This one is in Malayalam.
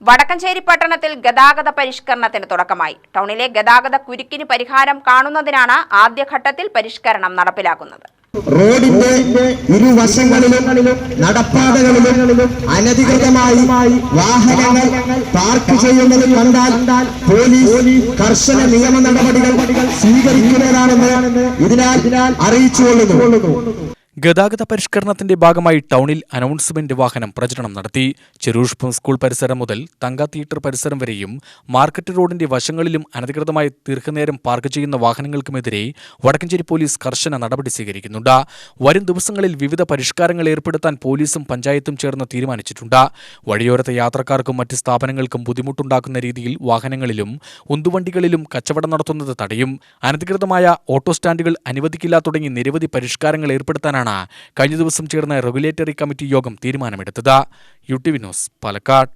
വടക്കഞ്ചേരി പട്ടണത്തിൽ ഗതാഗത പരിഷ്കരണത്തിന് തുടക്കമായി. ടൗണിലെ ഗതാഗത കുരുക്കിന് പരിഹാരം കാണുന്നതിനാണ് ആദ്യഘട്ടത്തിൽ പരിഷ്കരണം നടപ്പിലാക്കുന്നത്. റോഡിന്റെ ഇരുവശങ്ങളിലും നടപ്പാതകളിലും അനധികൃതമായി വാഹനങ്ങൾ പാർക്ക് ചെയ്യുന്നത് കണ്ടാൽ പോലീസ് കർശന നിയമ നടപടികൾ സ്വീകരിക്കുന്നതാണെന്ന് ഇതിനാൽ അറിയിച്ചുകൊള്ളുന്നു. ഗതാഗത പരിഷ്കരണത്തിന്റെ ഭാഗമായി ടൗണിൽ അനൗൺസ്മെന്റ് വാഹനം പ്രചരണം നടത്തി. ചെറുപുഷ്പം സ്കൂൾ പരിസരം മുതൽ തങ്ക തിയേറ്റർ പരിസരം വരെയും മാർക്കറ്റ് റോഡിന്റെ വശങ്ങളിലും അനധികൃതമായി ദീർഘനേരം പാർക്ക് ചെയ്യുന്ന വാഹനങ്ങൾക്കുമെതിരെ വടക്കഞ്ചേരി പോലീസ് കർശന നടപടി സ്വീകരിക്കുന്നുണ്ട്. വരും ദിവസങ്ങളിൽ വിവിധ പരിഷ്കാരങ്ങൾ ഏർപ്പെടുത്താൻ പോലീസും പഞ്ചായത്തും ചേർന്ന് തീരുമാനിച്ചിട്ടുണ്ട്. വഴിയോരത്തെ യാത്രക്കാർക്കും മറ്റ് സ്ഥാപനങ്ങൾക്കും ബുദ്ധിമുട്ടുണ്ടാക്കുന്ന രീതിയിൽ വാഹനങ്ങളിലും ഉന്തുവണ്ടികളിലും കച്ചവടം നടത്തുന്നത് തടയും. അനധികൃതമായ ഓട്ടോ സ്റ്റാൻഡുകൾ അനുവദിക്കില്ല തുടങ്ങി നിരവധി പരിഷ്കാരങ്ങൾ ഏർപ്പെടുത്താനാണ് കഴിഞ്ഞ ദിവസം ചേർന്ന റെഗുലേറ്ററി കമ്മിറ്റി യോഗം തീരുമാനമെടുത്തത്. UTV news, Palakkad.